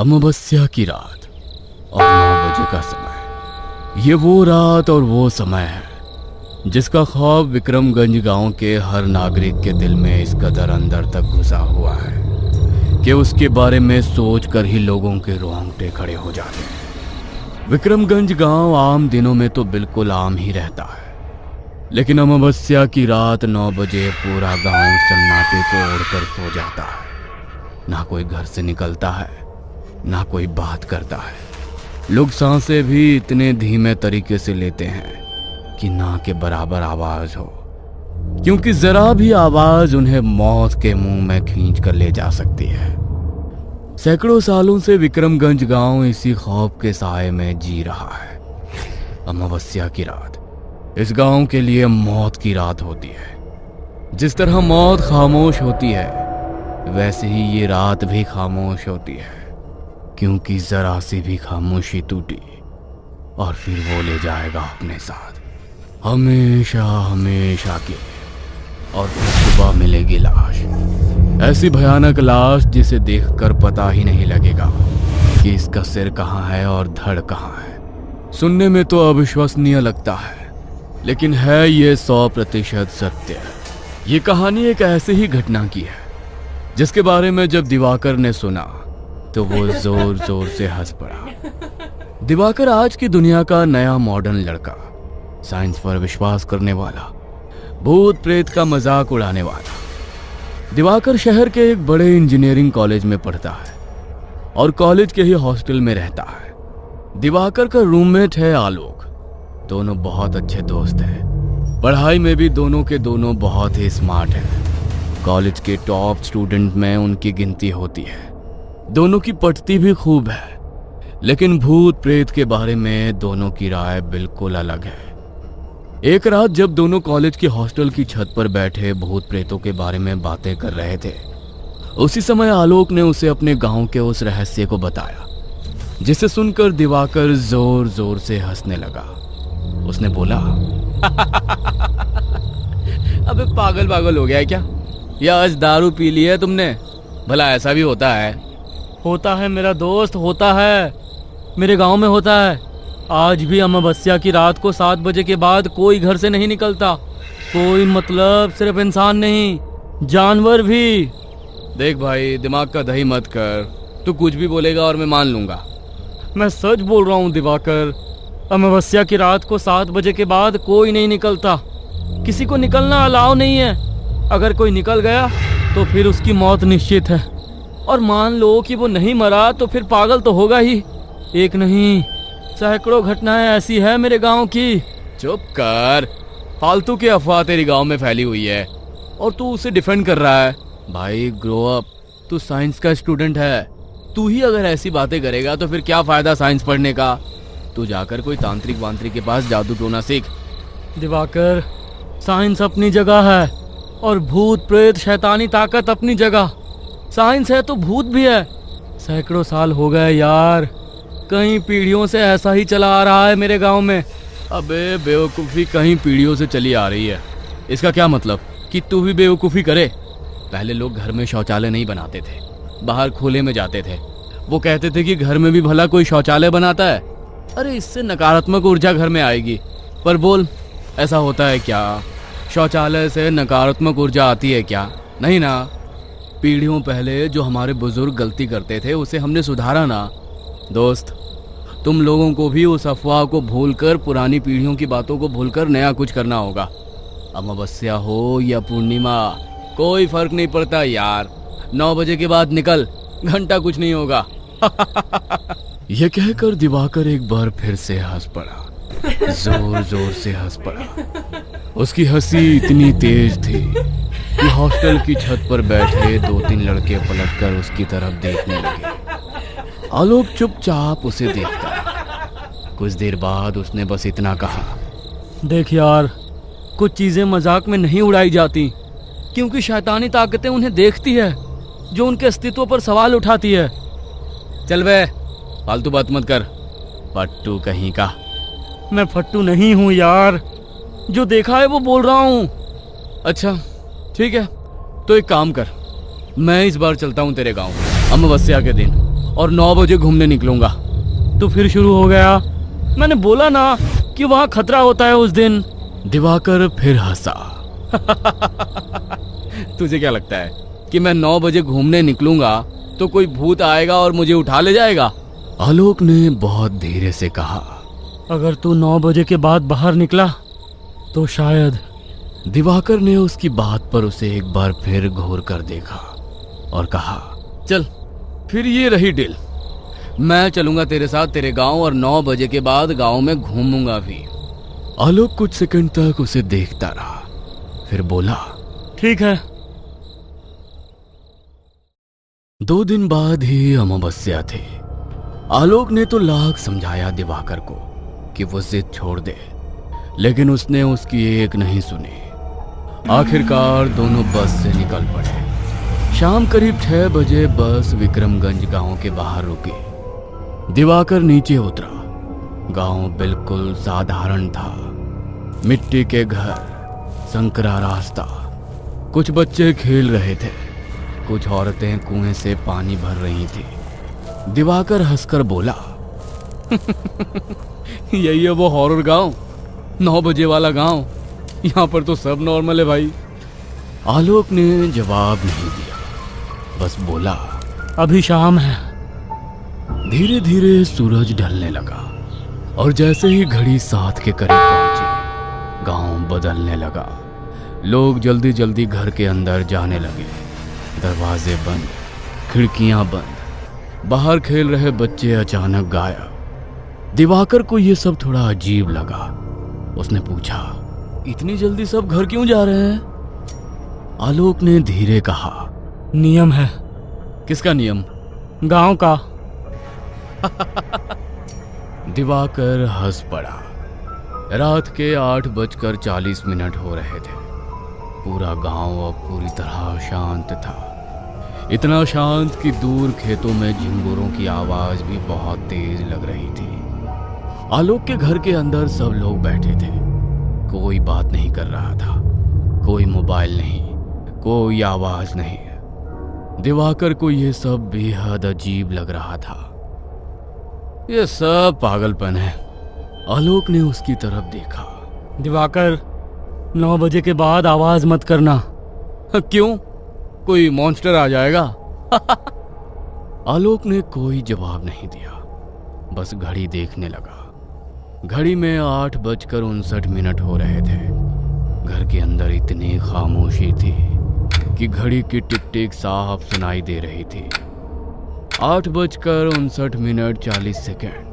अमावस्या की रात और 9 बजे का समय। ये वो रात और वो समय है जिसका ख्वाब विक्रमगंज गांव के हर नागरिक के दिल में इस कदर अंदर तक घुसा हुआ है कि उसके बारे में सोचकर ही लोगों के रोंगटे खड़े हो जाते हैं। विक्रमगंज गांव आम दिनों में तो बिल्कुल आम ही रहता है, लेकिन अमावस्या की रात 9 बजे पूरा गांव सन्नाटे को ओढ़कर सो जाता है। ना कोई घर से निकलता है, ना कोई बात करता है। लोग सांसें भी इतने धीमे तरीके से लेते हैं कि ना के बराबर आवाज हो, क्योंकि जरा भी आवाज उन्हें मौत के मुंह में खींच कर ले जा सकती है। सैकड़ों सालों से विक्रमगंज गांव इसी खौफ के साए में जी रहा है। अमावस्या की रात इस गांव के लिए मौत की रात होती है। जिस तरह मौत खामोश होती है, वैसे ही ये रात भी खामोश होती है, क्योंकि जरा सी भी खामोशी टूटी और फिर वो ले जाएगा अपने साथ हमेशा हमेशा के लिए। और फिर सुबह मिलेगी लाश, ऐसी भयानक लाश जिसे देखकर पता ही नहीं लगेगा कि इसका सिर कहाँ है और धड़ कहाँ है। सुनने में तो अविश्वसनीय लगता है, लेकिन है ये 100% सत्य है। ये कहानी एक ऐसी ही घटना की है जिसके बारे में जब दिवाकर ने सुना तो वो जोर जोर से हंस पड़ा। दिवाकर आज की दुनिया का नया मॉडर्न लड़का, साइंस पर विश्वास करने वाला, भूत प्रेत का मजाक उड़ाने वाला। दिवाकर शहर के एक बड़े इंजीनियरिंग कॉलेज में पढ़ता है और कॉलेज के ही हॉस्टल में रहता है। दिवाकर का रूममेट है आलोक। दोनों बहुत अच्छे दोस्त हैं। पढ़ाई में भी दोनों के दोनों बहुत ही स्मार्ट हैं। कॉलेज के टॉप स्टूडेंट में उनकी गिनती होती है। दोनों की पटती भी खूब है, लेकिन भूत प्रेत के बारे में दोनों की राय बिल्कुल अलग है। एक रात जब दोनों कॉलेज के हॉस्टल की छत पर बैठे भूत प्रेतों के बारे में बातें कर रहे थे, उसी समय आलोक ने उसे अपने गांव के उस रहस्य को बताया, जिसे सुनकर दिवाकर जोर जोर से हंसने लगा। उसने बोला, अबे पागल हो गया है क्या? या आज दारू पी ली है तुमने? भला ऐसा भी होता है? होता है मेरा दोस्त, होता है। मेरे गांव में होता है। आज भी अमावस्या की रात को 7 बजे के बाद कोई घर से नहीं निकलता। कोई मतलब सिर्फ इंसान नहीं, जानवर भी। देख भाई, दिमाग का दही मत कर। तू कुछ भी बोलेगा और मैं मान लूंगा। मैं सच बोल रहा हूँ दिवाकर। अमावस्या की रात को 7 बजे के बाद कोई नहीं निकलता। किसी को निकलना अलाउ नहीं है। अगर कोई निकल गया तो फिर उसकी मौत निश्चित है। और मान लो कि वो नहीं मरा तो फिर पागल तो होगा ही। एक नहीं, सैकड़ों घटनाएं ऐसी है मेरे गांव की। चुप कर, फालतू की अफवाह तेरी गांव में फैली हुई है और तू उसे डिफेंड कर रहा है। भाई ग्रो अप, तू साइंस का स्टूडेंट है। तू ही अगर ऐसी बातें करेगा तो फिर क्या फायदा साइंस पढ़ने का? तू जाकर कोई तांत्रिक वांत्रिक के पास जादू टोना सीख। दिवाकर, साइंस अपनी जगह है और भूत प्रेत शैतानी ताकत अपनी जगह। साइंस है तो भूत भी है। सैकड़ों साल हो गए यार, कई पीढ़ियों से ऐसा ही चला आ रहा है मेरे गांव में। अबे बेवकूफ़ी कहीं पीढ़ियों से चली आ रही है, इसका क्या मतलब कि तू भी बेवकूफ़ी करे? पहले लोग घर में शौचालय नहीं बनाते थे, बाहर खुले में जाते थे। वो कहते थे कि घर में भी भला कोई शौचालय बनाता है? अरे इससे नकारात्मक ऊर्जा घर में आएगी। पर बोल, ऐसा होता है क्या? शौचालय से नकारात्मक ऊर्जा आती है क्या? नहीं ना। पीढ़ियों पहले जो हमारे बुजुर्ग गलती करते थे उसे हमने सुधारा ना। दोस्त, तुम लोगों को भी उस अफवाह को भूलकर, पुरानी पीढ़ियों की बातों को भूलकर नया कुछ करना होगा। अमावस्या हो या पूर्णिमा, कोई फर्क नहीं पड़ता यार। 9 बजे के बाद निकल, घंटा कुछ नहीं होगा। यह कहकर दिवाकर एक बार फिर से हंस पड़ा, जोर जोर से हंस पड़ा। उसकी हंसी इतनी तेज थी कि हॉस्टल की छत पर बैठे 2-3 लड़के पलटकर उसकी तरफ देखने लगे। आलोक चुपचाप उसे देखता रहा। कुछ देर बाद उसने बस इतना कहा, देख यार, कुछ चीजें मजाक में नहीं उड़ाई जाती, क्योंकि शैतानी ताकतें उन्हें देखती है जो उनके अस्तित्व पर सवाल उठाती है। चल बे, फालतू बात मत कर, पट्टू कहीं का। मैं फट्टू नहीं हूँ यार, जो देखा है वो बोल रहा हूँ। अच्छा ठीक है, तो एक काम कर, मैं इस बार चलता हूँ तेरे गांव अमावस्या के दिन, और 9 बजे घूमने निकलूंगा। तो फिर शुरू हो गया। मैंने बोला ना कि वहाँ खतरा होता है उस दिन। दिवाकर फिर हंसा। तुझे क्या लगता है कि मैं 9 बजे घूमने निकलूंगा तो कोई भूत आएगा और मुझे उठा ले जाएगा? आलोक ने बहुत धीरे से कहा। अगर तू 9 बजे के बाद बाहर निकला तो शायद। दिवाकर ने उसकी बात पर उसे एक बार फिर घूर कर देखा और कहा, चल फिर ये रही डील। मैं चलूंगा तेरे साथ तेरे गांव और 9 बजे के बाद गांव में घूमूंगा भी। आलोक कुछ सेकंड तक उसे देखता रहा, फिर बोला, ठीक है। 2 दिन बाद ही अमावस्या थे। आलोक ने तो लाख समझाया दिवाकर को कि वो जिद छोड़ दे, लेकिन उसने उसकी एक नहीं सुनी। आखिरकार दोनों बस से निकल पड़े। शाम करीब 6 बजे बस विक्रमगंज गांव के बाहर रुकी। दिवाकर नीचे उतरा। गांव बिल्कुल साधारण था। मिट्टी के घर, संकरा रास्ता, कुछ बच्चे खेल रहे थे, कुछ औरतें कुएं से पानी भर रही थी। दिवाकर हंसकर बोला, यही है वो हॉरर गांव, 9 बजे वाला गांव। यहाँ पर तो सब नॉर्मल है भाई। आलोक ने जवाब नहीं दिया, बस बोला, अभी शाम है। धीरे धीरे सूरज ढलने लगा और जैसे ही घड़ी 7 के करीब पहुंची, गांव बदलने लगा। लोग जल्दी जल्दी घर के अंदर जाने लगे। दरवाजे बंद, खिड़कियां बंद। बाहर खेल रहे बच्चे अचानक गायब। दिवाकर को यह सब थोड़ा अजीब लगा। उसने पूछा, इतनी जल्दी सब घर क्यों जा रहे हैं? आलोक ने धीरे कहा, नियम है। किसका नियम? गांव का। दिवाकर हंस पड़ा। रात के 8:40 हो रहे थे। पूरा गांव अब पूरी तरह शांत था। इतना शांत कि दूर खेतों में झिंगुरों की आवाज भी बहुत तेज लग रही थी। आलोक के घर के अंदर सब लोग बैठे थे। कोई बात नहीं कर रहा था, कोई मोबाइल नहीं, कोई आवाज नहीं। दिवाकर को यह सब बेहद अजीब लग रहा था। यह सब पागलपन है। आलोक ने उसकी तरफ देखा। दिवाकर, 9 बजे के बाद आवाज मत करना। क्यों? कोई मॉन्स्टर आ जाएगा? आलोक ने कोई जवाब नहीं दिया, बस घड़ी देखने लगा। घड़ी में 8:59 हो रहे थे। घर के अंदर इतनी खामोशी थी कि घड़ी की टिक टिक साफ सुनाई दे रही थी। 8:59 40 सेकेंड,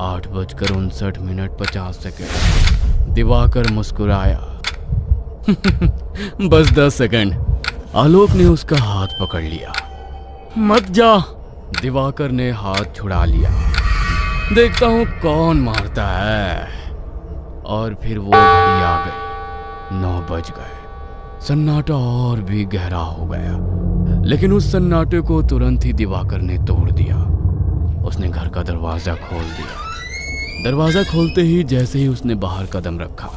8:59 50 सेकेंड। दिवाकर मुस्कुराया। बस 10 सेकेंड। आलोक ने उसका हाथ पकड़ लिया। मत जा। दिवाकर ने हाथ छुड़ा लिया। देखता हूं कौन मारता है। और फिर वो घड़ी आ गई। 9 बज गए। सन्नाटा और भी गहरा हो गया, लेकिन उस सन्नाटे को तुरंत ही दिवाकर ने तोड़ दिया। उसने घर का दरवाजा खोल दिया। दरवाजा खोलते ही जैसे ही उसने बाहर कदम रखा,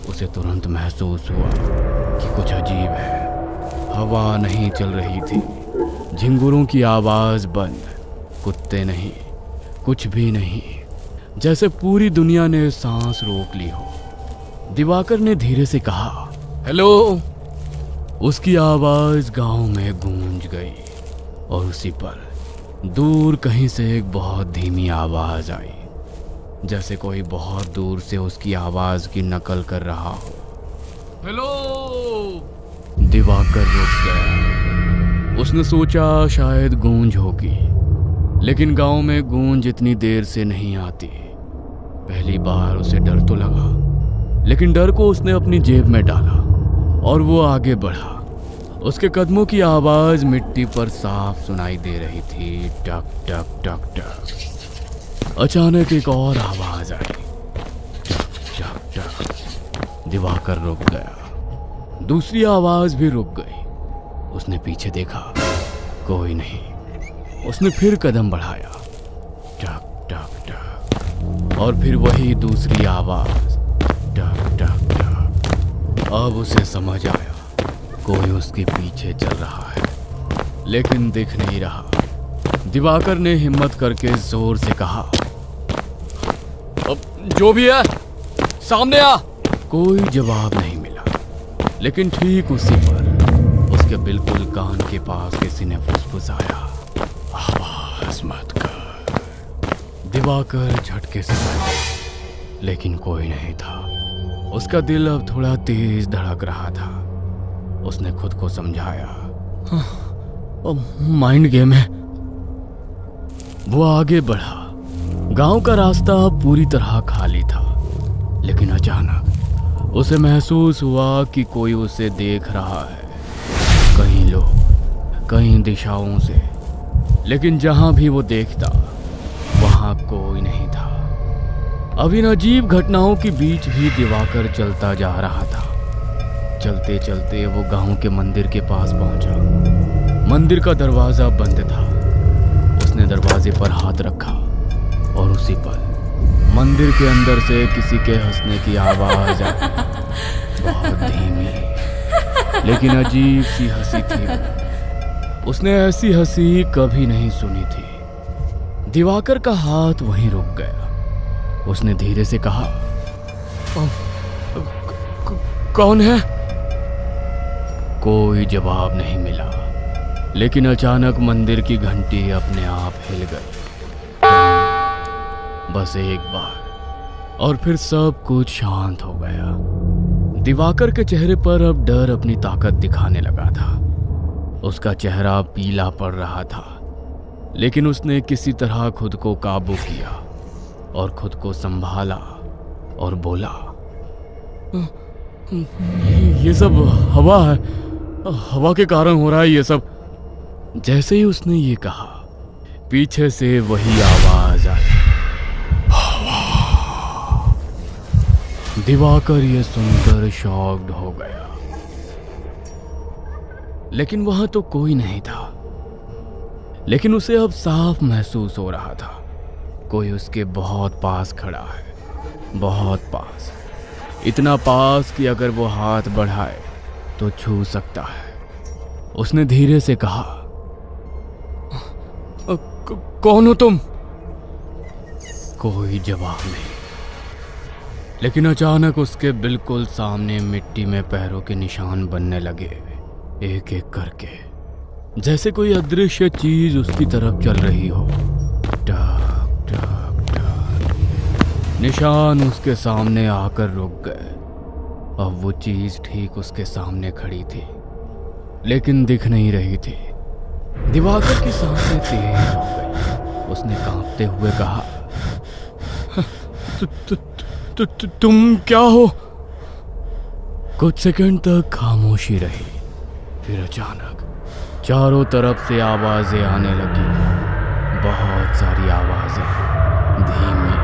उसे तुरंत महसूस हुआ कि कुछ अजीब है। हवा नहीं चल रही थी, झिंगुरों की आवाज बंद, कुत्ते नहीं, कुछ भी नहीं, जैसे पूरी दुनिया ने सांस रोक ली हो। दिवाकर ने धीरे से कहा, हेलो। उसकी आवाज गांव में गूंज गई और उसी पर दूर कहीं से एक बहुत धीमी आवाज आई, जैसे कोई बहुत दूर से उसकी आवाज की नकल कर रहा हो। हेलो। दिवाकर रुक गया। उसने सोचा शायद गूंज होगी, लेकिन गांव में गूंज इतनी देर से नहीं आती। पहली बार उसे डर तो लगा, लेकिन डर को उसने अपनी जेब में डाला और वो आगे बढ़ा। उसके कदमों की आवाज मिट्टी पर साफ सुनाई दे रही थी, टक टक टक टक। अचानक एक और आवाज आई, टक टक टक। दिवाकर रुक गया। दूसरी आवाज भी रुक गई। उसने पीछे देखा, कोई नहीं। उसने फिर कदम बढ़ाया, टक टक टक। और फिर वही दूसरी आवाज, टक टक टक। अब उसे समझ आया, कोई उसके पीछे चल रहा है, लेकिन दिख नहीं रहा। दिवाकर ने हिम्मत करके जोर से कहा, अब जो भी है सामने आ। कोई जवाब नहीं मिला, लेकिन ठीक उसी पर उसके बिल्कुल कान के पास किसी ने फुसफुसाया, आवाज मत कर। दिवाकर झटके से उठा, लेकिन कोई नहीं था। उसका दिल अब थोड़ा तेज धड़क रहा था। उसने खुद को समझाया, माइंड गेम है। वो आगे बढ़ा। गांव का रास्ता पूरी तरह खाली था, लेकिन अचानक उसे महसूस हुआ कि कोई उसे देख रहा है। कई लोग, कई दिशाओं से, लेकिन जहां भी वो देखता वहां कोई नहीं था। अब इन अजीब घटनाओं के बीच भी दिवाकर चलता जा रहा था। चलते चलते वो गांव के मंदिर के पास पहुंचा। मंदिर का दरवाजा बंद था। उसने दरवाजे पर हाथ रखा और उसी पर मंदिर के अंदर से किसी के हंसने की आवाज आई। बहुत धीमी लेकिन अजीब सी हंसी थी वो। उसने ऐसी हंसी कभी नहीं सुनी थी। दिवाकर का हाथ वहीं रुक गया। उसने धीरे से कहा, कौन है? कोई जवाब नहीं मिला, लेकिन अचानक मंदिर की घंटी अपने आप हिल गई। बस एक बार, और फिर सब कुछ शांत हो गया। दिवाकर के चेहरे पर अब डर अपनी ताकत दिखाने लगा था। उसका चेहरा पीला पड़ रहा था, लेकिन उसने किसी तरह खुद को काबू किया और खुद को संभाला और बोला, ये सब हवा है, हवा के कारण हो रहा है ये सब। जैसे ही उसने ये कहा, पीछे से वही आवाज आई, दिवाकर ये सुनकर शॉक्ड हो गया। लेकिन वहां तो कोई नहीं था, लेकिन उसे अब साफ महसूस हो रहा था कोई उसके बहुत पास खड़ा है, बहुत पास, इतना पास कि अगर वो हाथ बढ़ाए तो छू सकता है। उसने धीरे से कहा, कौन हो तुम? कोई जवाब नहीं, लेकिन अचानक उसके बिल्कुल सामने मिट्टी में पैरों के निशान बनने लगे, एक एक करके, जैसे कोई अदृश्य चीज उसकी तरफ चल रही हो। टक टक टक। निशान उसके सामने आकर रुक गए। अब वो चीज ठीक उसके सामने खड़ी थी, लेकिन दिख नहीं रही थी। दिवाकर की सांसें तेज हो गई। उसने कांपते हुए कहा, तुम क्या हो? कुछ सेकंड तक खामोशी रही। फिर अचानक चारों तरफ से आवाजें आने लगी। बहुत सारी आवाजें, धीमी,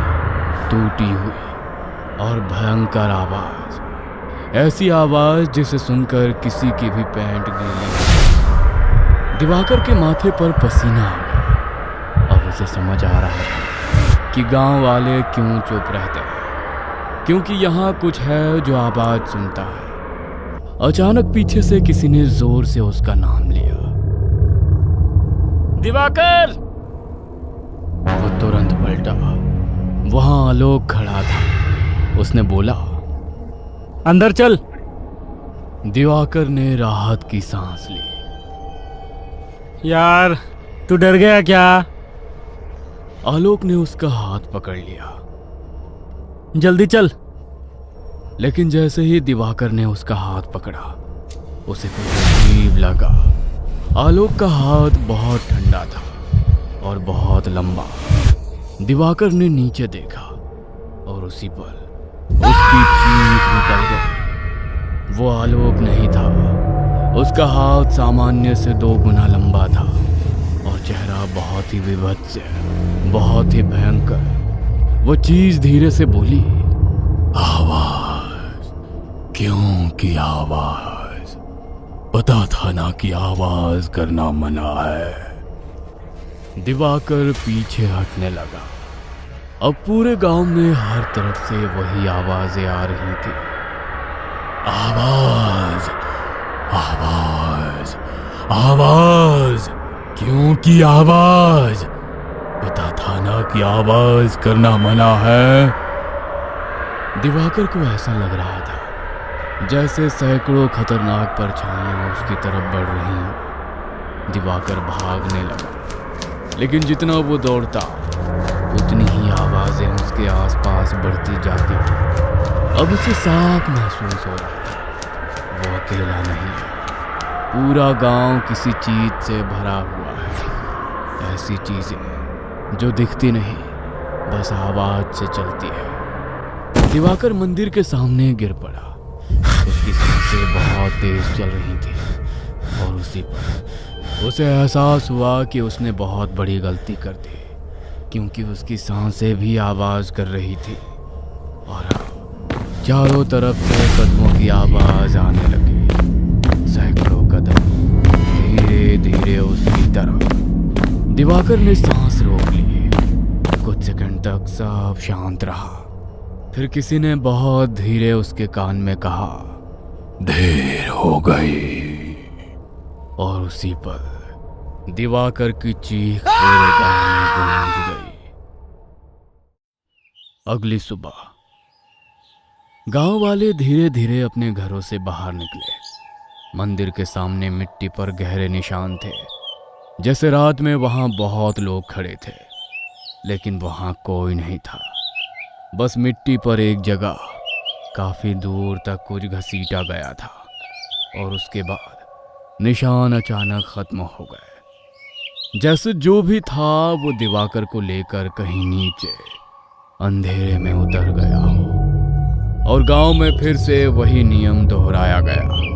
टूटी हुई और भयंकर आवाज। ऐसी आवाज जिसे सुनकर किसी की भी पैंट गीली हो। दिवाकर के माथे पर पसीना आ गया। अब उसे समझ आ रहा था कि गांव वाले क्यों चुप रहते हैं, क्योंकि यहाँ कुछ है जो आवाज सुनता है। अचानक पीछे से किसी ने जोर से उसका नाम लिया, दिवाकर। वो तुरंत पलटा। वहां आलोक खड़ा था। उसने बोला, अंदर चल। दिवाकर ने राहत की सांस ली। यार तू डर गया क्या? आलोक ने उसका हाथ पकड़ लिया। जल्दी चल। लेकिन जैसे ही दिवाकर ने उसका हाथ पकड़ा, उसे कुछ अजीब लगा। आलोक का हाथ बहुत ठंडा था और बहुत लंबा। दिवाकर ने नीचे देखा और उसी पर उसकी चीख निकल गई। वो आलोक नहीं था। उसका हाथ सामान्य से 2 गुना लंबा था और चेहरा बहुत ही विभत्स, बहुत ही भयंकर। वो चीज धीरे से बोली, आवाज। क्यों की आवाज? पता था ना कि आवाज करना मना है। दिवाकर पीछे हटने लगा। अब पूरे गांव में हर तरफ से वही आवाजें आ रही थी। आवाज, आवाज, आवाज। क्योंकि आवाज, पता था ना कि आवाज करना मना है। दिवाकर को ऐसा लग रहा था जैसे सैकड़ों खतरनाक परछाइयां उसकी तरफ बढ़ रही हों। दिवाकर भागने लगा, लेकिन जितना वो दौड़ता उतनी ही आवाजें उसके आसपास बढ़ती जाती थी। अब उसे साफ महसूस हो रहा था वो अकेला नहीं है, पूरा गांव किसी चीज से भरा हुआ है। ऐसी चीजें जो दिखती नहीं, बस आवाज से चलती है। दिवाकर मंदिर के सामने गिर पड़ा। उसकी सांसें बहुत तेज चल रही थी और उसी पर उसे एहसास हुआ कि उसने बहुत बड़ी गलती कर दी, क्योंकि उसकी सांसें भी आवाज कर रही थी और चारों तरफ से कदमों की आवाज आने लगी। सैकड़ों कदम धीरे धीरे उसकी तरफ। दिवाकर ने सांस रोक ली। कुछ सेकंड तक सब शांत रहा। फिर किसी ने बहुत धीरे उसके कान में कहा, देर हो गई। और उसी पर दिवाकर की चीख पूरे गांव में गूंज गई। अगली सुबह गांव वाले धीरे धीरे अपने घरों से बाहर निकले। मंदिर के सामने मिट्टी पर गहरे निशान थे, जैसे रात में वहां बहुत लोग खड़े थे, लेकिन वहां कोई नहीं था। बस मिट्टी पर एक जगह काफी दूर तक कुछ घसीटा गया था और उसके बाद निशान अचानक खत्म हो गए। जैसे जो भी था वो दिवाकर को लेकर कहीं नीचे अंधेरे में उतर गया हो और गांव में फिर से वही नियम दोहराया गया।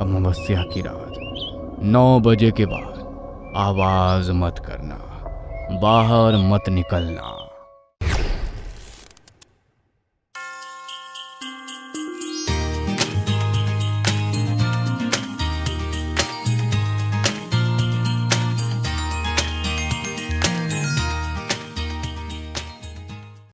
अमावस्या की रात 9 बजे के बाद आवाज मत करना, बाहर मत निकलना।